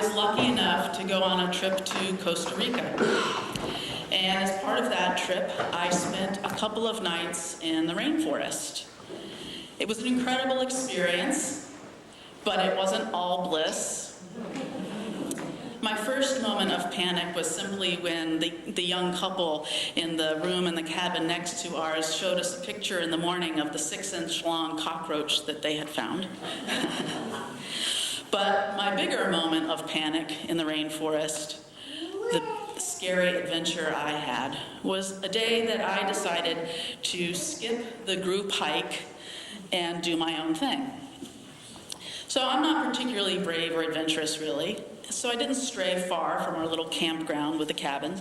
was lucky enough to go on a trip to Costa Rica. And as part of that trip, I spent a couple of nights in the rainforest. It was an incredible experience, but it wasn't all bliss. My first moment of panic was simply when the young couple in the room in the cabin next to ours showed us a picture in the morning of the 6-inch long cockroach that they had found. But my bigger moment of panic in the rainforest, the scary adventure I had, was a day that I decided to skip the group hike and do my own thing. So I'm not particularly brave or adventurous, really, so I didn't stray far from our little campground with the cabin.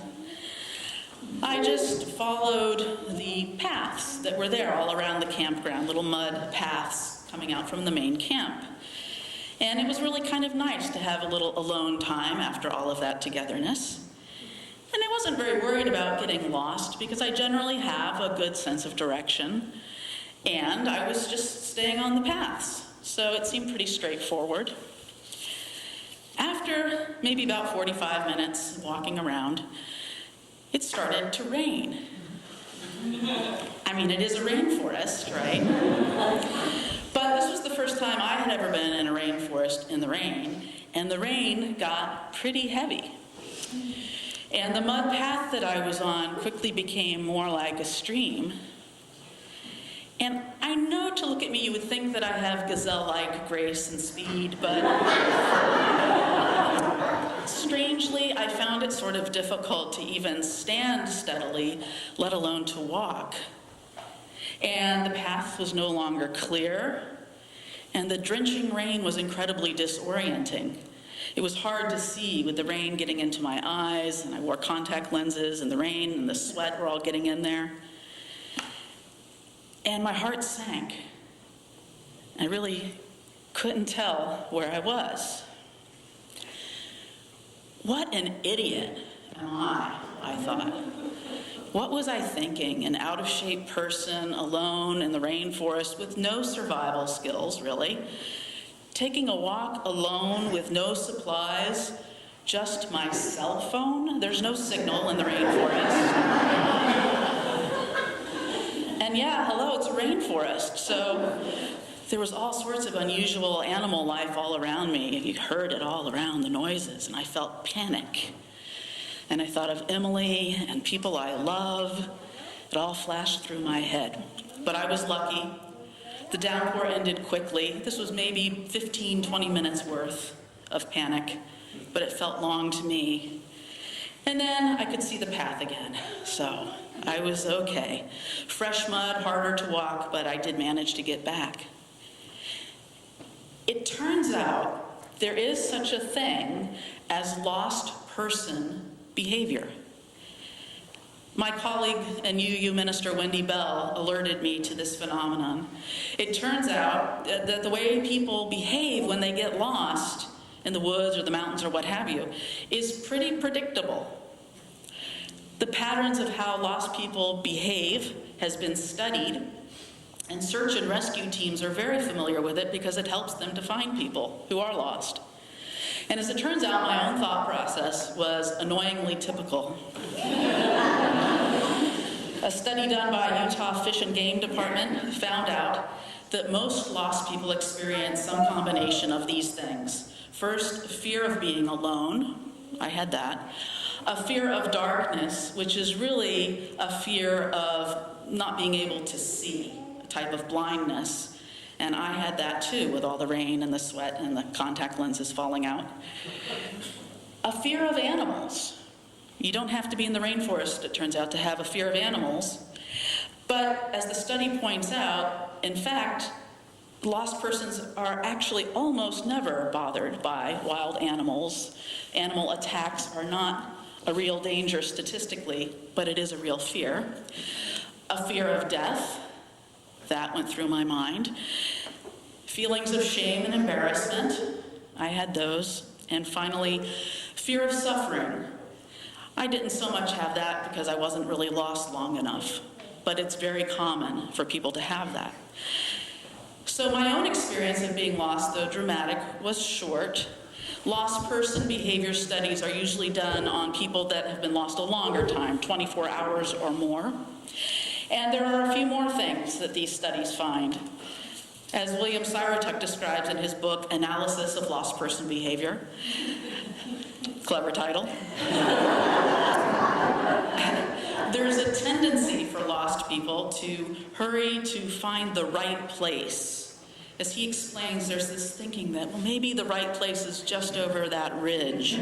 I just followed the paths that were there all around the campground, little mud paths coming out from the main camp. And it was really kind of nice to have a little alone time after all of that togetherness. And I wasn't very worried about getting lost because I generally have a good sense of direction. And I was just staying on the paths, so it seemed pretty straightforward. After maybe about 45 minutes walking around, it started to rain. I mean, it is a rainforest, right? But this was the first time I had ever been in a rainforest in the rain, and the rain got pretty heavy. And the mud path that I was on quickly became more like a stream. And I know to look at me you would think that I have gazelle-like grace and speed, but strangely, I found it sort of difficult to even stand steadily, let alone to walk. And the path was no longer clear, and the drenching rain was incredibly disorienting. It was hard to see with the rain getting into my eyes, and I wore contact lenses, and the rain and the sweat were all getting in there. And my heart sank. I really couldn't tell where I was. What an idiot am I thought. What was I thinking? An out-of-shape person alone in the rainforest with no survival skills, really. Taking a walk alone with no supplies, just my cell phone. There's no signal in the rainforest. And yeah, hello, it's a rainforest. So there was all sorts of unusual animal life all around me. You heard it all around, the noises, and I felt panic. And I thought of Emily and people I love. It all flashed through my head. But I was lucky. The downpour ended quickly. This was maybe 15, 20 minutes worth of panic, but it felt long to me. And then I could see the path again, so I was okay. Fresh mud, harder to walk, but I did manage to get back. It turns out there is such a thing as lost person behavior. My colleague and UU Minister Wendy Bell alerted me to this phenomenon. It turns out that the way people behave when they get lost in the woods or the mountains or what have you is pretty predictable. The patterns of how lost people behave has been studied, and search and rescue teams are very familiar with it because it helps them to find people who are lost. And as it turns out, my own thought process was annoyingly typical. A study done by Utah Fish and Game Department found out that most lost people experience some combination of these things. First, fear of being alone. I had that. A fear of darkness, which is really a fear of not being able to see, a type of blindness. And I had that too, with all the rain and the sweat and the contact lenses falling out. A fear of animals. You don't have to be in the rainforest, it turns out, to have a fear of animals. But as the study points out, in fact, lost persons are actually almost never bothered by wild animals. Animal attacks are not a real danger statistically, but it is a real fear. A fear of death. That went through my mind. Feelings of shame and embarrassment. I had those. And finally, fear of suffering. I didn't so much have that because I wasn't really lost long enough, but it's very common for people to have that. So my own experience of being lost, though dramatic, was short. Lost person behavior studies are usually done on people that have been lost a longer time, 24 hours or more. And there are a few more things that these studies find. As William Sirotuk describes in his book, Analysis of Lost Person Behavior, clever title, there's a tendency for lost people to hurry to find the right place. As he explains, there's this thinking that, well, maybe the right place is just over that ridge.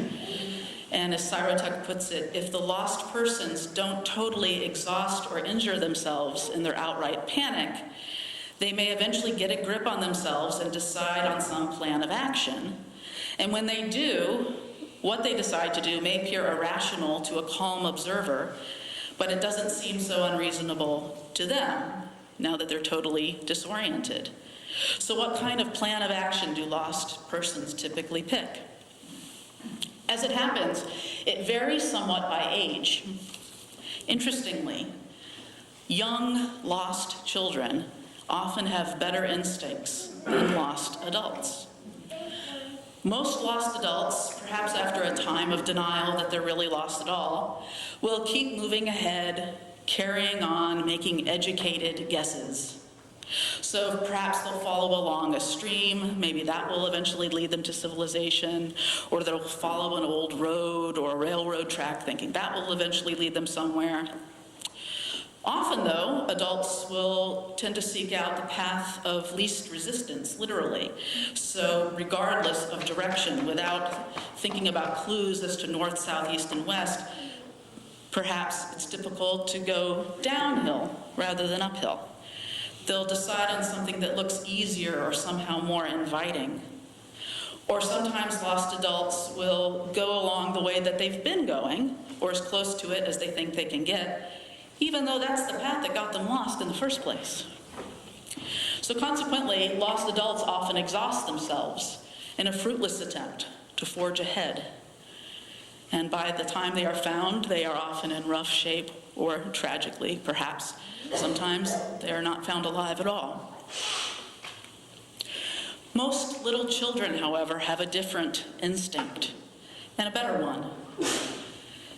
And as Sirotuk puts it, if the lost persons don't totally exhaust or injure themselves in their outright panic, they may eventually get a grip on themselves and decide on some plan of action. And when they do, what they decide to do may appear irrational to a calm observer, but it doesn't seem so unreasonable to them now that they're totally disoriented. So what kind of plan of action do lost persons typically pick? As it happens, it varies somewhat by age. Interestingly, young lost children often have better instincts than lost adults. Most lost adults, perhaps after a time of denial that they're really lost at all, will keep moving ahead, carrying on, making educated guesses. So perhaps they'll follow along a stream, maybe that will eventually lead them to civilization, or they'll follow an old road or a railroad track thinking that will eventually lead them somewhere. Often, though, adults will tend to seek out the path of least resistance, literally. So regardless of direction, without thinking about clues as to north, south, east, and west, perhaps it's difficult to go downhill rather than uphill. They'll decide on something that looks easier or somehow more inviting. Or sometimes lost adults will go along the way that they've been going, or as close to it as they think they can get, even though that's the path that got them lost in the first place. So consequently, lost adults often exhaust themselves in a fruitless attempt to forge ahead. And by the time they are found, they are often in rough shape, or tragically, perhaps, sometimes they are not found alive at all. Most little children, however, have a different instinct, and a better one.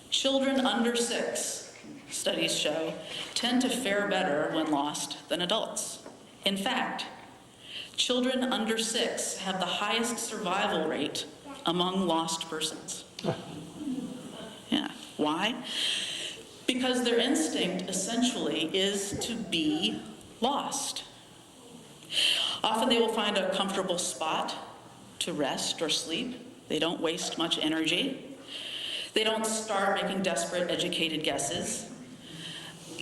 Children under 6, studies show, tend to fare better when lost than adults. In fact, children under 6 have the highest survival rate among lost persons. Yeah, why? Because their instinct essentially is to be lost. Often they will find a comfortable spot to rest or sleep. They don't waste much energy. They don't start making desperate, educated guesses.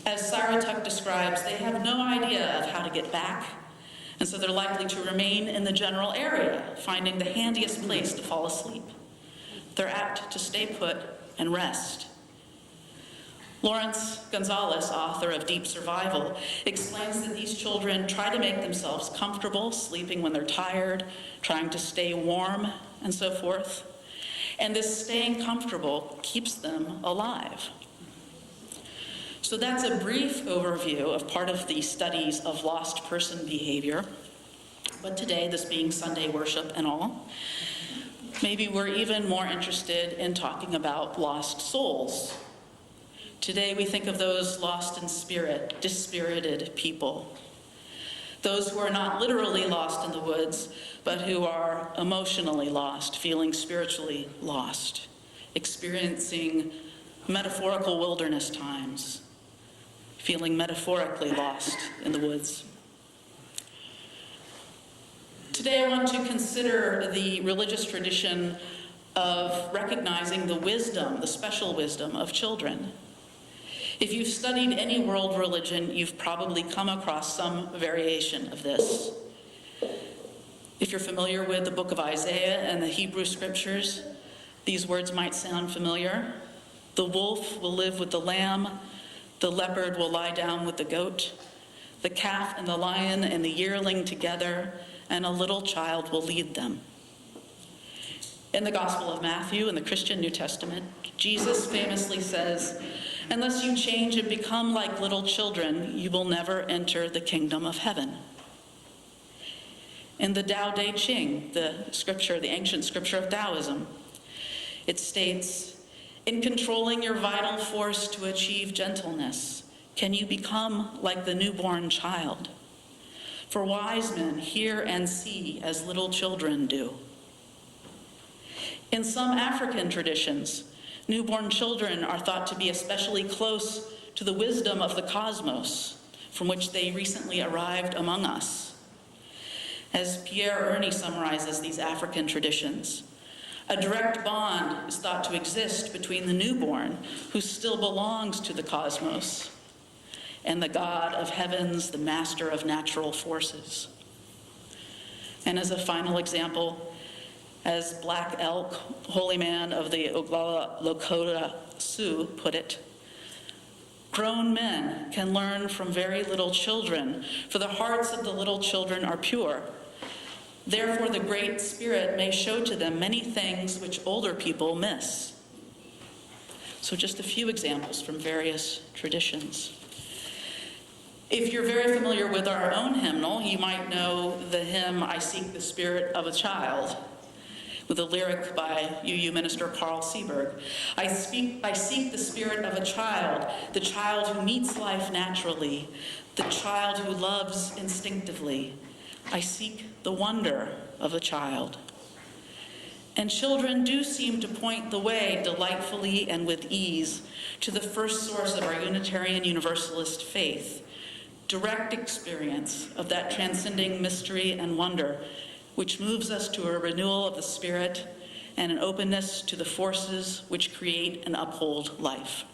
As Sirotuk describes, they have no idea of how to get back, and so they're likely to remain in the general area, finding the handiest place to fall asleep. They're apt to stay put and rest. Lawrence Gonzalez, author of Deep Survival, explains that these children try to make themselves comfortable, sleeping when they're tired, trying to stay warm, and so forth. And this staying comfortable keeps them alive. So that's a brief overview of part of the studies of lost person behavior. But today, this being Sunday worship and all, maybe we're even more interested in talking about lost souls. Today we think of those lost in spirit, dispirited people. Those who are not literally lost in the woods, but who are emotionally lost, feeling spiritually lost, experiencing metaphorical wilderness times, feeling metaphorically lost in the woods. Today I want to consider the religious tradition of recognizing the wisdom, the special wisdom of children. If you've studied any world religion, you've probably come across some variation of this. If you're familiar with the book of Isaiah and the Hebrew scriptures, these words might sound familiar. The wolf will live with the lamb, the leopard will lie down with the goat, the calf and the lion and the yearling together, and a little child will lead them. In the Gospel of Matthew, in the Christian New Testament, Jesus famously says, "Unless you change and become like little children, you will never enter the kingdom of heaven." In the Tao Te Ching, the ancient scripture of Taoism, it states, "In controlling your vital force to achieve gentleness, can you become like the newborn child? For wise men hear and see as little children do." In some African traditions, newborn children are thought to be especially close to the wisdom of the cosmos, from which they recently arrived among us. As Pierre Ernie summarizes these African traditions, a direct bond is thought to exist between the newborn, who still belongs to the cosmos, and the God of heavens, the master of natural forces. And as a final example, as Black Elk, holy man of the Oglala Lakota Sioux, put it, "Grown men can learn from very little children, for the hearts of the little children are pure. Therefore, the Great Spirit may show to them many things which older people miss." So just a few examples from various traditions. If you're very familiar with our own hymnal, you might know the hymn, "I Seek the Spirit of a Child," with a lyric by UU minister Carl Seberg. I seek the spirit of a child, the child who meets life naturally, the child who loves instinctively. I seek the wonder of a child." And children do seem to point the way delightfully and with ease to the first source of our Unitarian Universalist faith, direct experience of that transcending mystery and wonder, which moves us to a renewal of the spirit and an openness to the forces which create and uphold life.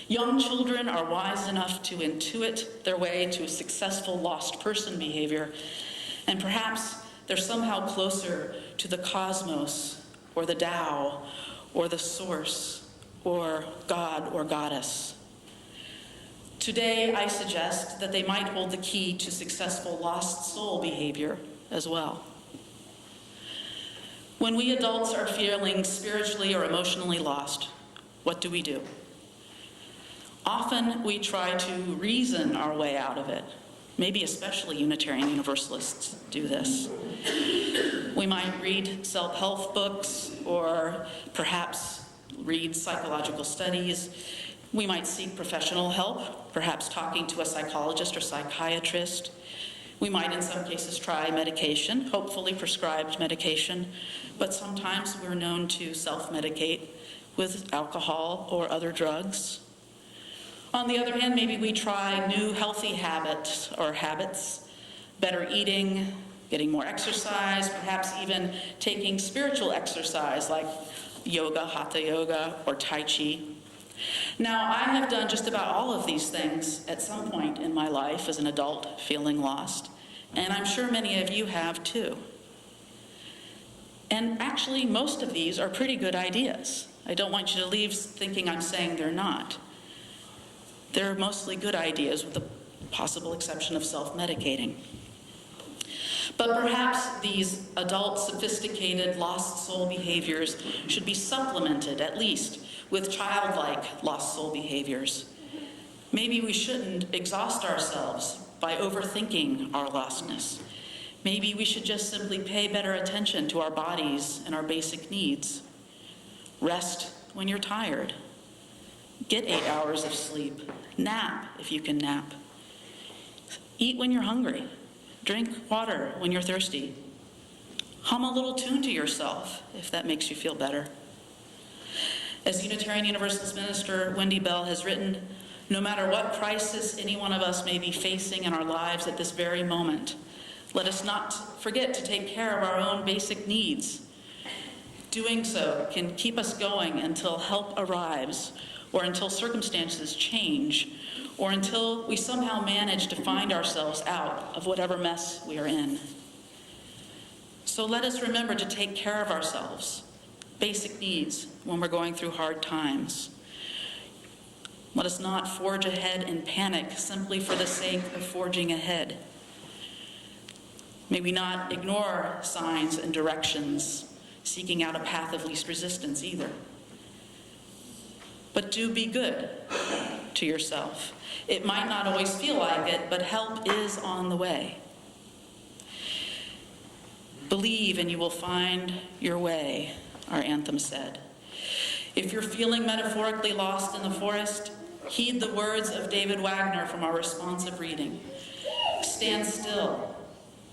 Young children are wise enough to intuit their way to a successful lost person behavior, and perhaps they're somehow closer to the cosmos or the Tao or the source or God or goddess. Today, I suggest that they might hold the key to successful lost soul behavior as well. When we adults are feeling spiritually or emotionally lost, what do? Often we try to reason our way out of it. Maybe especially Unitarian Universalists do this. We might read self-help books or perhaps read psychological studies. We might seek professional help, perhaps talking to a psychologist or psychiatrist. We might in some cases try medication, hopefully prescribed medication, but sometimes we're known to self-medicate with alcohol or other drugs. On the other hand, maybe we try new healthy habits, better eating, getting more exercise, perhaps even taking spiritual exercise like yoga, hatha yoga, or tai chi. Now, I have done just about all of these things at some point in my life as an adult feeling lost, and I'm sure many of you have too. And actually, most of these are pretty good ideas. I don't want you to leave thinking I'm saying they're not. They're mostly good ideas with the possible exception of self-medicating. But perhaps these adult, sophisticated, lost soul behaviors should be supplemented, at least, with childlike lost soul behaviors. Maybe we shouldn't exhaust ourselves by overthinking our lostness. Maybe we should just simply pay better attention to our bodies and our basic needs. Rest when you're tired. Get 8 hours of sleep. Nap if you can nap. Eat when you're hungry. Drink water when you're thirsty. Hum a little tune to yourself if that makes you feel better. As Unitarian Universalist minister Wendy Bell has written, no matter what crisis any one of us may be facing in our lives at this very moment, let us not forget to take care of our own basic needs. Doing so can keep us going until help arrives, or until circumstances change, or until we somehow manage to find ourselves out of whatever mess we are in. So let us remember to take care of ourselves, basic needs, when we're going through hard times. Let us not forge ahead in panic simply for the sake of forging ahead. May we not ignore signs and directions, seeking out a path of least resistance either. But do be good to yourself. It might not always feel like it, but help is on the way. Believe and you will find your way, our anthem said. If you're feeling metaphorically lost in the forest, heed the words of David Wagner from our responsive reading. Stand still.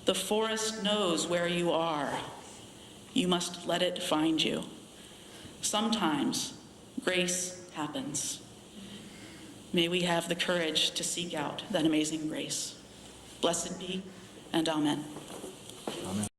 The forest knows where you are. You must let it find you. Sometimes grace happens. May we have the courage to seek out that amazing grace. Blessed be, and amen. Amen.